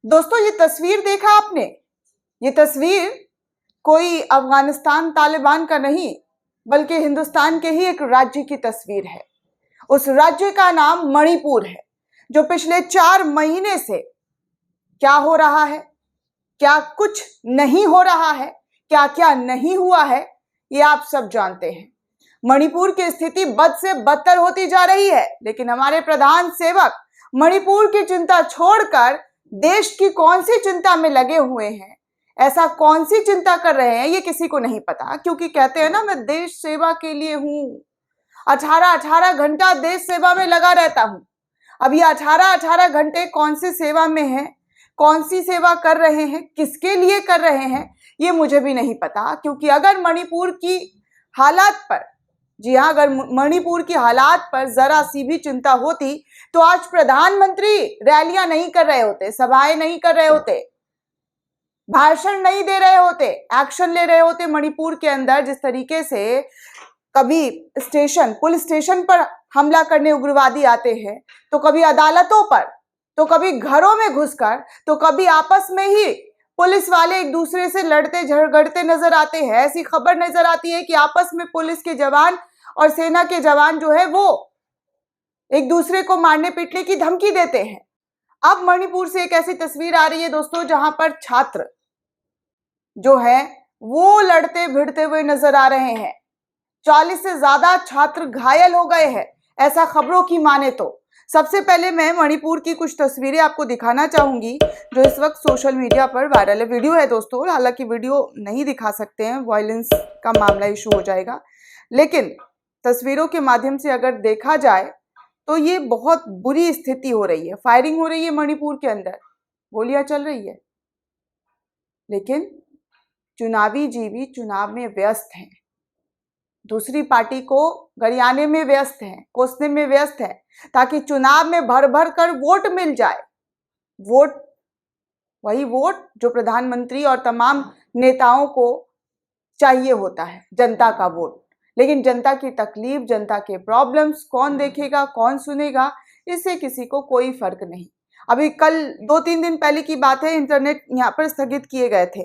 दोस्तों ये तस्वीर देखा आपने? ये तस्वीर कोई अफगानिस्तान तालिबान का नहीं बल्कि हिंदुस्तान के ही एक राज्य की तस्वीर है। उस राज्य का नाम मणिपुर है, जो पिछले 4 महीने से क्या हो रहा है, क्या कुछ नहीं हो रहा है, क्या क्या नहीं हुआ है, ये आप सब जानते हैं। मणिपुर की स्थिति बद से बदतर होती जा रही है, लेकिन हमारे प्रधान सेवक मणिपुर की चिंता छोड़कर देश की कौन सी चिंता में लगे हुए हैं, ऐसा कौन सी चिंता कर रहे हैं ये किसी को नहीं पता। क्योंकि कहते हैं ना, मैं देश सेवा के लिए हूं, 18 घंटा देश सेवा में लगा रहता हूं। अब ये 18 घंटे कौन सी सेवा में है, कौन सी सेवा कर रहे हैं, किसके लिए कर रहे हैं, ये मुझे भी नहीं पता। क्योंकि अगर मणिपुर की हालात पर, जी हाँ, अगर मणिपुर की हालात पर जरा सी भी चिंता होती तो आज प्रधानमंत्री रैलियां नहीं कर रहे होते, सभाएं नहीं कर रहे होते, भाषण नहीं दे रहे होते, एक्शन ले रहे होते मणिपुर के अंदर। जिस तरीके से कभी पुलिस स्टेशन पर हमला करने उग्रवादी आते हैं, तो कभी अदालतों पर, तो कभी घरों में घुसकर, तो कभी आपस में ही पुलिस वाले एक दूसरे से लड़ते झगड़ते नजर आते हैं। ऐसी खबर नजर आती है कि आपस में पुलिस के जवान और सेना के जवान जो है वो एक दूसरे को मारने पीटने की धमकी देते हैं। अब मणिपुर से एक ऐसी तस्वीर आ रही है दोस्तों, जहां पर छात्र जो है वो लड़ते भिड़ते हुए नजर आ रहे हैं। 40 से ज्यादा छात्र घायल हो गए हैं, ऐसा खबरों की माने तो। सबसे पहले मैं मणिपुर की कुछ तस्वीरें आपको दिखाना चाहूंगी जो इस वक्त सोशल मीडिया पर वायरल है। वीडियो है दोस्तों, हालांकि वीडियो नहीं दिखा सकते हैं, वायलेंस का मामला इशू हो जाएगा, लेकिन तस्वीरों के माध्यम से अगर देखा जाए तो ये बहुत बुरी स्थिति हो रही है। फायरिंग हो रही है मणिपुर के अंदर, गोलियां चल रही है, लेकिन चुनावी जीवी चुनाव में व्यस्त हैं, दूसरी पार्टी को गरियाने में व्यस्त हैं, कोसने में व्यस्त हैं, ताकि चुनाव में भर भर कर वोट मिल जाए। वोट, वही वोट जो प्रधानमंत्री और तमाम नेताओं को चाहिए होता है, जनता का वोट। लेकिन जनता की तकलीफ, जनता के प्रॉब्लम्स कौन देखेगा, कौन सुनेगा, इससे किसी को कोई फर्क नहीं। अभी कल 2-3 दिन पहले की बात है, इंटरनेट यहाँ पर स्थगित किए गए थे,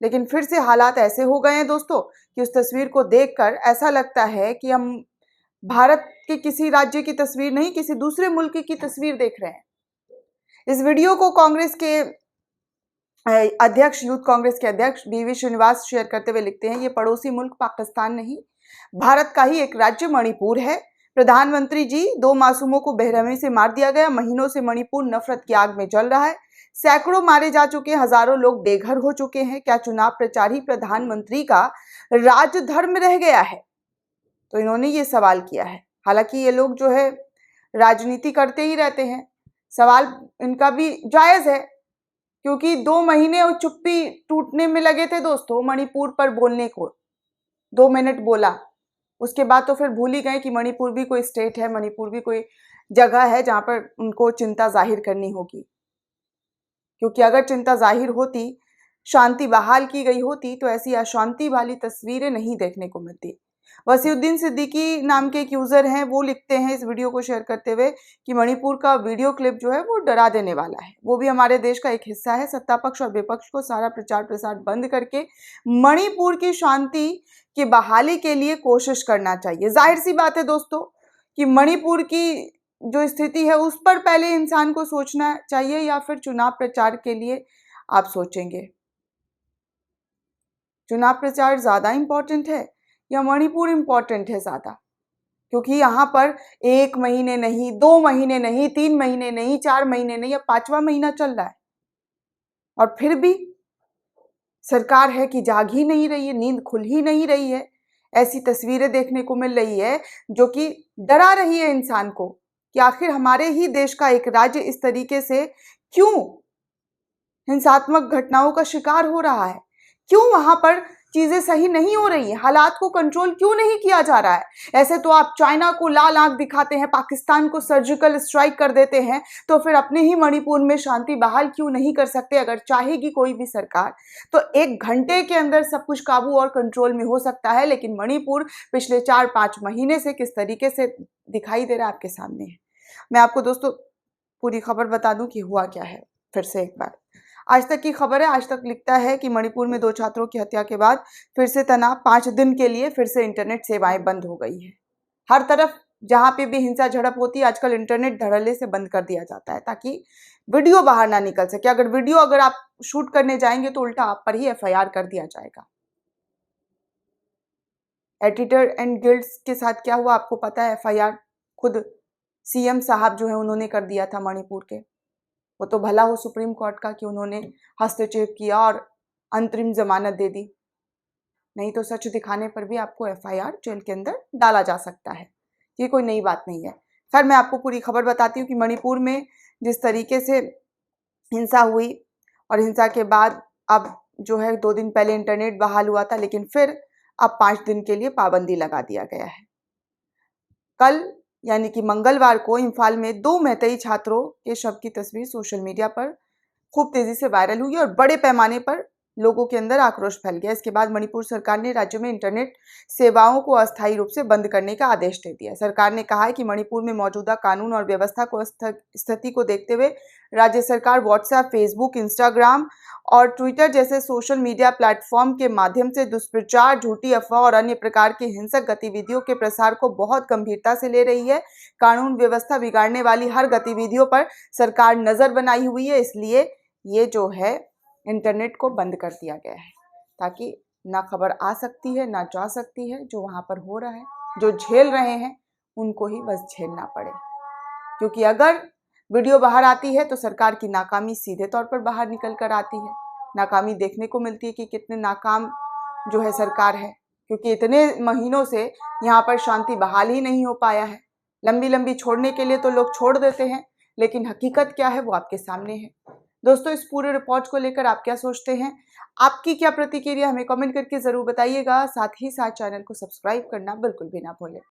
लेकिन फिर से हालात ऐसे हो गए हैं दोस्तों कि उस तस्वीर को देखकर ऐसा लगता है कि हम भारत के किसी राज्य की तस्वीर नहीं, किसी दूसरे मुल्क की तस्वीर देख रहे हैं। इस वीडियो को कांग्रेस के अध्यक्ष, यूथ कांग्रेस के अध्यक्ष BV श्रीनिवास शेयर करते हुए लिखते हैं, ये पड़ोसी मुल्क पाकिस्तान नहीं, भारत का ही एक राज्य मणिपुर है। प्रधानमंत्री जी, 2 मासूमों को बेरहमी से मार दिया गया। महीनों से मणिपुर नफरत की आग में जल रहा है। सैकड़ों मारे जा चुके, हजारों लोग बेघर हो चुके हैं। क्या चुनाव प्रचार ही प्रधानमंत्री का राजधर्म रह गया है? तो इन्होंने ये सवाल किया है। हालांकि ये लोग जो है राजनीति करते ही रहते हैं, सवाल इनका भी जायज है, क्योंकि 2 महीने और चुप्पी टूटने में लगे थे दोस्तों मणिपुर पर बोलने को। 2 मिनट बोला, उसके बाद तो फिर भूल ही गए कि मणिपुर भी कोई स्टेट है, मणिपुर भी कोई जगह है जहां पर उनको चिंता जाहिर करनी होगी। क्योंकि अगर चिंता जाहिर होती, शांति बहाल की गई होती, तो ऐसी अशांति वाली तस्वीरें नहीं देखने को मिलती। वसीउद्दीन सिद्दीकी नाम के एक यूजर हैं, वो लिखते हैं इस वीडियो को शेयर करते हुए कि मणिपुर का वीडियो क्लिप जो है वो डरा देने वाला है। वो भी हमारे देश का एक हिस्सा है। सत्ता पक्ष और विपक्ष को सारा प्रचार प्रसार बंद करके मणिपुर की शांति की बहाली के लिए कोशिश करना चाहिए। जाहिर सी बात है दोस्तों कि मणिपुर की जो स्थिति है उस पर पहले इंसान को सोचना चाहिए, या फिर चुनाव प्रचार के लिए आप सोचेंगे? चुनाव प्रचार ज्यादा इंपॉर्टेंट है या मणिपुर इंपॉर्टेंट है ज्यादा? क्योंकि यहाँ पर 1 महीने नहीं, 2 महीने नहीं, 3 महीने नहीं, 4 महीने नहीं, अब 5वां महीना चल रहा है, और फिर भी सरकार है कि जाग ही नहीं रही है, नींद खुल ही नहीं रही है। ऐसी तस्वीरें देखने को मिल रही है जो कि डरा रही है इंसान को कि आखिर हमारे ही देश का एक राज्य इस तरीके से क्यों हिंसात्मक घटनाओं का शिकार हो रहा है, क्यों वहां पर चीजें सही नहीं हो रही हैं, हालात को कंट्रोल क्यों नहीं किया जा रहा है। ऐसे तो आप चाइना को लाल आंख दिखाते हैं, पाकिस्तान को सर्जिकल स्ट्राइक कर देते हैं, तो फिर अपने ही मणिपुर में शांति बहाल क्यों नहीं कर सकते? अगर चाहेगी कोई भी सरकार तो 1 घंटे के अंदर सब कुछ काबू और कंट्रोल में हो सकता है। लेकिन मणिपुर पिछले 4-5 महीने से किस तरीके से दिखाई दे रहा है आपके सामने है। मैं आपको दोस्तों पूरी खबर बता दूं कि हुआ क्या है फिर से एक बार। आज तक की खबर है, आज तक लिखता है कि मणिपुर में 2 छात्रों की हत्या के बाद फिर से तनाव, 5 दिन के लिए फिर से इंटरनेट सेवाएं बंद हो गई है। हर तरफ जहां पे भी हिंसा झड़प होती है आजकल इंटरनेट धड़ल्ले से बंद कर दिया जाता है ताकि वीडियो बाहर ना निकल सके। अगर आप शूट करने जाएंगे तो उल्टा आप पर ही एफआईआर कर दिया जाएगा। एडिटर एंड गिल्ड्स के साथ क्या हुआ आपको पता है। एफआईआर खुद सीएम साहब जो है उन्होंने कर दिया था मणिपुर के। वो तो भला हो सुप्रीम कोर्ट का कि उन्होंने हस्तक्षेप किया और अंतरिम जमानत दे दी, नहीं तो सच दिखाने पर भी आपको एफआईआर जेल के अंदर डाला जा सकता है। ये कोई नई बात नहीं है। खैर मैं आपको पूरी खबर बताती हूँ कि मणिपुर में जिस तरीके से हिंसा हुई और हिंसा के बाद अब जो है 2 दिन पहले इंटरनेट बहाल हुआ था, लेकिन फिर अब 5 दिन के लिए पाबंदी लगा दिया गया है। कल यानी कि मंगलवार को इम्फाल में 2 मैतेई छात्रों के शव की तस्वीर सोशल मीडिया पर खूब तेजी से वायरल हुई और बड़े पैमाने पर लोगों के अंदर आक्रोश फैल गया। इसके बाद मणिपुर सरकार ने राज्य में इंटरनेट सेवाओं को अस्थायी रूप से बंद करने का आदेश दे दिया। सरकार ने कहा है कि मणिपुर में मौजूदा कानून और व्यवस्था को स्थिति को देखते हुए राज्य सरकार व्हाट्सएप, फेसबुक, इंस्टाग्राम और ट्विटर जैसे सोशल मीडिया प्लेटफॉर्म के माध्यम से दुष्प्रचार, झूठी अफवाह और अन्य प्रकार की हिंसक गतिविधियों के प्रसार को बहुत गंभीरता से ले रही है। कानून व्यवस्था बिगाड़ने वाली हर गतिविधियों पर सरकार नजर बनाई हुई है, इसलिए ये जो है इंटरनेट को बंद कर दिया गया है ताकि ना खबर आ सकती है ना जा सकती है। जो वहां पर हो रहा है, जो झेल रहे हैं उनको ही बस झेलना पड़े, क्योंकि अगर वीडियो बाहर आती है तो सरकार की नाकामी सीधे तौर पर बाहर निकल कर आती है। नाकामी देखने को मिलती है कि कितने नाकाम जो है सरकार है, क्योंकि इतने महीनों से यहाँ पर शांति बहाल ही नहीं हो पाया है। लंबी लंबी छोड़ने के लिए तो लोग छोड़ देते हैं, लेकिन हकीकत क्या है वो आपके सामने है। दोस्तों इस पूरे रिपोर्ट को लेकर आप क्या सोचते हैं, आपकी क्या प्रतिक्रिया हमें कमेंट करके जरूर बताइएगा। साथ ही साथ चैनल को सब्सक्राइब करना बिल्कुल भी ना भूलें।